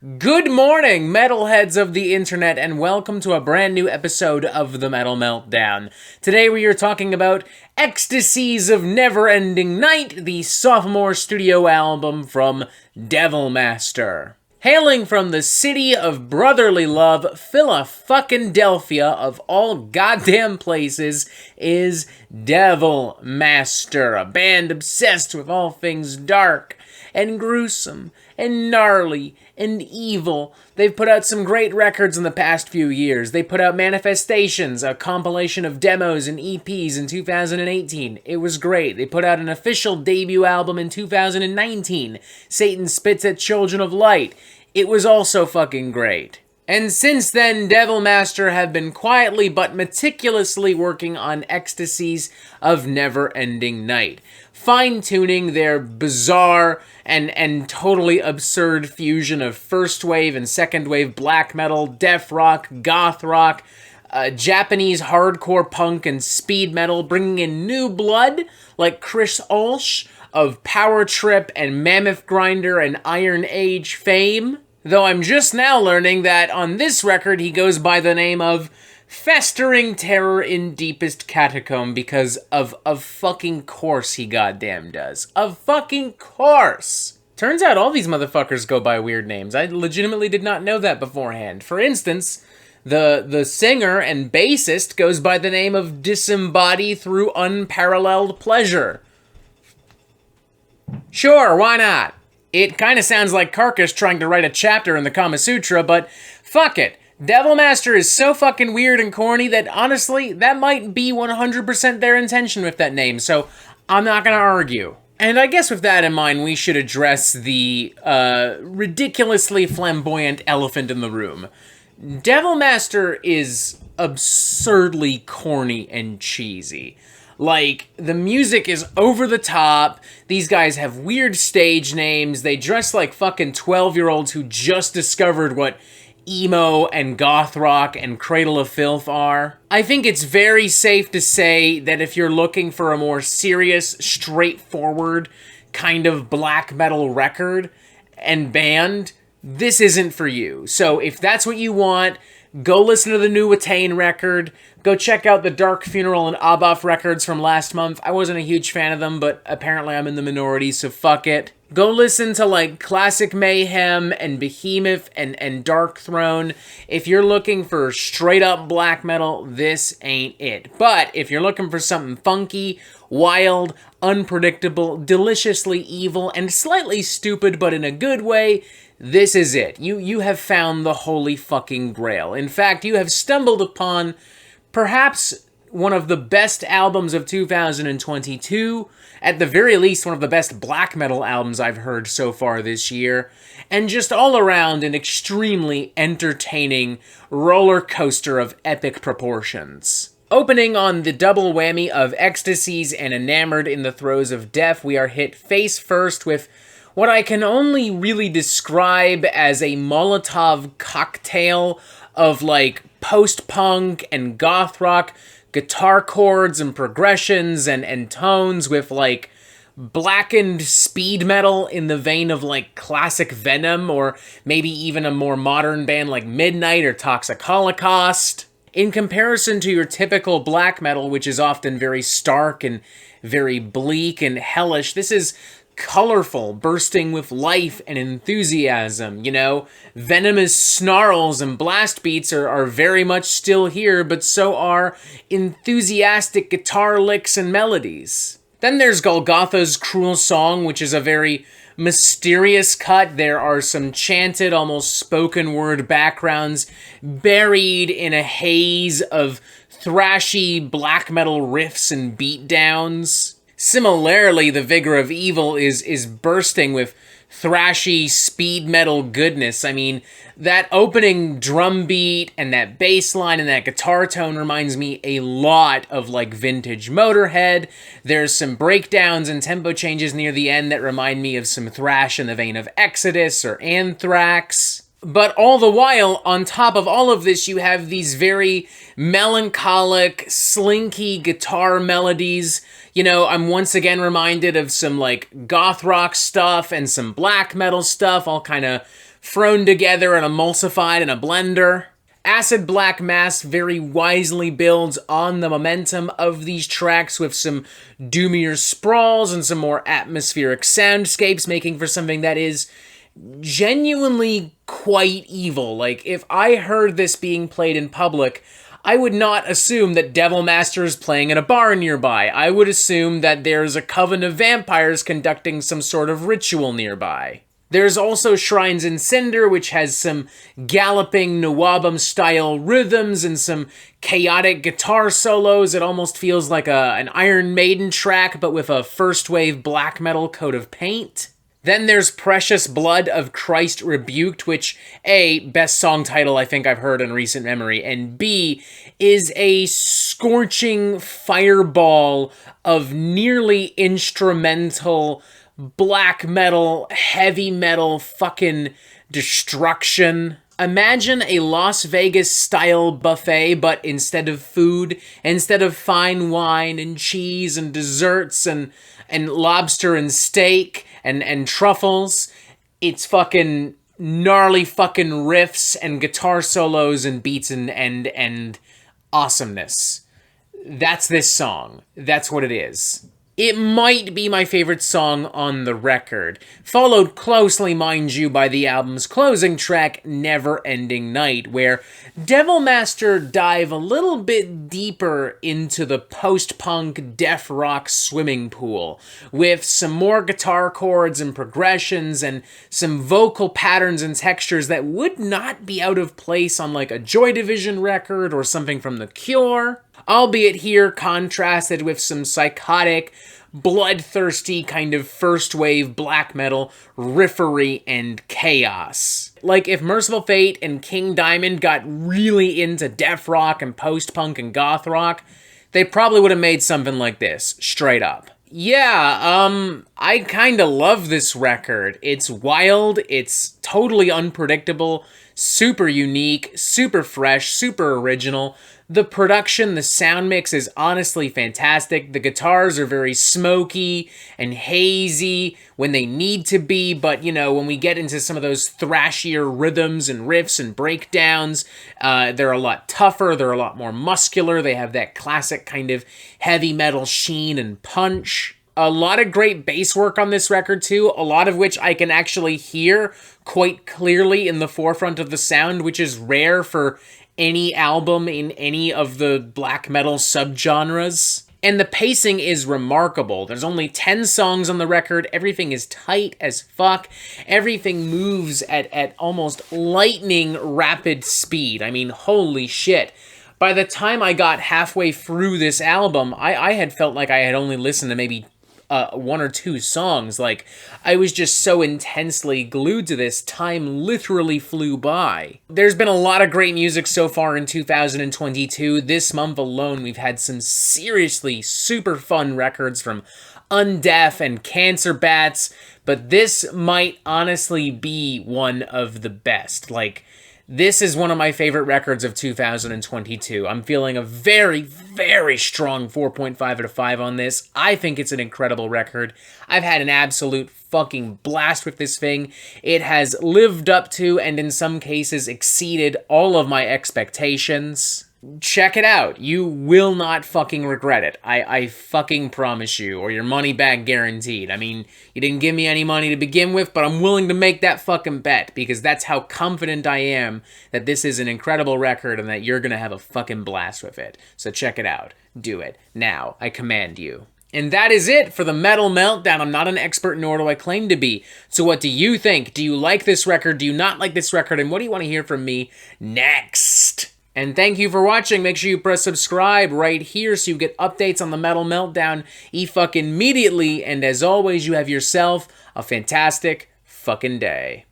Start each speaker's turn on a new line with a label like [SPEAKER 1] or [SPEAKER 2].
[SPEAKER 1] Good morning, metalheads of the internet, and welcome to a brand new episode of the Metal Meltdown. Today we are talking about Ecstasies of Never-Ending Night, the sophomore studio album from Devilmaster. Hailing from the city of brotherly love, Philadelphia of all goddamn places, is Devilmaster, a band obsessed with all things dark and gruesome and gnarly and evil. They've put out some great records in the past few years. They put out Manifestations, a compilation of demos and EPs in 2018. It was great. They put out an official debut album in 2019, Satan Spits at Children of Light. It was also fucking great. And since then, Devilmaster have been quietly but meticulously working on Ecstasies of Never-Ending Night, fine-tuning their bizarre and totally absurd fusion of first wave and second wave black metal, death rock, goth rock, Japanese hardcore punk and speed metal, bringing in new blood like Chris Olsch of Power Trip and Mammoth Grinder and Iron Age fame. Though I'm just now learning that on this record he goes by the name of Festering Terror in Deepest Catacomb because of fucking course he goddamn does. Of fucking course! Turns out all these motherfuckers go by weird names. I legitimately did not know that beforehand. For instance, the singer and bassist goes by the name of Disembody Through Unparalleled Pleasure. Sure, why not? It kinda sounds like Carcass trying to write a chapter in the Kama Sutra, but fuck it. Devilmaster is so fucking weird and corny that honestly, that might be 100% their intention with that name, so I'm not gonna argue. And I guess with that in mind, we should address the ridiculously flamboyant elephant in the room. Devilmaster is absurdly corny and cheesy. Like, the music is over the top, these guys have weird stage names, they dress like fucking 12-year-olds who just discovered what emo and goth rock and Cradle of Filth are. I think it's very safe to say that if you're looking for a more serious, straightforward kind of black metal record and band, this isn't for you. So if that's what you want, go listen to the new Attain record. Go check out the Dark Funeral and Abaf records from last month. I wasn't a huge fan of them, but apparently I'm in the minority, so fuck it. Go listen to, like, Classic Mayhem and Behemoth and Dark Throne. If you're looking for straight-up black metal, this ain't it. But if you're looking for something funky, wild, unpredictable, deliciously evil, and slightly stupid, but in a good way, this is it. You have found the holy fucking grail. In fact, you have stumbled upon perhaps one of the best albums of 2022, at the very least one of the best black metal albums I've heard so far this year, and just all around an extremely entertaining roller coaster of epic proportions. Opening on the double whammy of Ecstasies and Enamored in the Throes of Death, we are hit face first with what I can only really describe as a Molotov cocktail of, like, post-punk and goth rock guitar chords and progressions and tones with, like, blackened speed metal in the vein of, like, classic Venom, or maybe even a more modern band like Midnight or Toxic Holocaust. In comparison to your typical black metal, which is often very stark and very bleak and hellish, this is colorful, bursting with life and enthusiasm, you know? Venomous snarls and blast beats are very much still here, but so are enthusiastic guitar licks and melodies. Then there's Golgotha's Cruel Song, which is a very mysterious cut. There are some chanted, almost spoken word backgrounds buried in a haze of thrashy black metal riffs and beatdowns. Similarly, the Vigor of Evil is bursting with thrashy speed metal goodness. I mean, that opening drum beat and that bass line and that guitar tone reminds me a lot of, like, vintage Motorhead. There's some breakdowns and tempo changes near the end that remind me of some thrash in the vein of Exodus or Anthrax. But all the while, on top of all of this, you have these very melancholic, slinky guitar melodies. You know, I'm once again reminded of some, like, goth rock stuff and some black metal stuff, all kind of thrown together and emulsified in a blender. Acid Black Mass very wisely builds on the momentum of these tracks with some doomier sprawls and some more atmospheric soundscapes, making for something that is genuinely quite evil. Like, if I heard this being played in public, I would not assume that Devil Master is playing in a bar nearby. I would assume that there's a coven of vampires conducting some sort of ritual nearby. There's also Shrines in Cinder, which has some galloping Nawabum-style rhythms and some chaotic guitar solos. It almost feels like an Iron Maiden track, but with a first-wave black metal coat of paint. Then there's Precious Blood of Christ Rebuked, which, A, best song title I think I've heard in recent memory, and B, is a scorching fireball of nearly instrumental black metal, heavy metal fucking destruction. Imagine a Las Vegas-style buffet, but instead of food, instead of fine wine and cheese and desserts and lobster and steak and truffles, it's fucking gnarly fucking riffs and guitar solos and beats and awesomeness. That's this song. That's what it is. It might be my favorite song on the record, followed closely, mind you, by the album's closing track, Never Ending Night, where Devil Master dive a little bit deeper into the post-punk death rock swimming pool, with some more guitar chords and progressions and some vocal patterns and textures that would not be out of place on like a Joy Division record or something from The Cure, albeit here contrasted with some psychotic, bloodthirsty kind of first-wave black metal riffery and chaos. Like, if Merciful Fate and King Diamond got really into death rock and post-punk and goth rock, they probably would have made something like this, straight up. Yeah, I kinda love this record. It's wild, it's totally unpredictable, super unique, super fresh, super original. The production, the sound mix is honestly fantastic. The guitars are very smoky and hazy when they need to be, but, you know, when we get into some of those thrashier rhythms and riffs and breakdowns, they're a lot tougher, they're a lot more muscular, they have that classic kind of heavy metal sheen and punch. A lot of great bass work on this record, too, a lot of which I can actually hear quite clearly in the forefront of the sound, which is rare for any album in any of the black metal subgenres. And the pacing is remarkable. There's only 10 songs on the record. Everything is tight as fuck. Everything moves at almost lightning rapid speed. I mean, holy shit. By the time I got halfway through this album, I had felt like I had only listened to maybe one or two songs. Like, I was just so intensely glued to this, time literally flew by. There's been a lot of great music so far in 2022. This month alone, we've had some seriously super fun records from Undeaf and Cancer Bats, but this might honestly be one of the best. Like, this is one of my favorite records of 2022. I'm feeling a very, very strong 4.5 out of 5 on this. I think it's an incredible record. I've had an absolute fucking blast with this thing. It has lived up to, and in some cases exceeded, all of my expectations. Check it out. You will not fucking regret it. I fucking promise you, or your money back guaranteed. I mean, you didn't give me any money to begin with, but I'm willing to make that fucking bet, because that's how confident I am that this is an incredible record and that you're gonna have a fucking blast with it. So check it out. Do it. Now, I command you. And that is it for the Metal Meltdown. I'm not an expert, nor do I claim to be. So what do you think? Do you like this record? Do you not like this record? And what do you want to hear from me next? And thank you for watching. Make sure you press subscribe right here so you get updates on the Metal Meltdown fucking immediately. And as always, you have yourself a fantastic fucking day.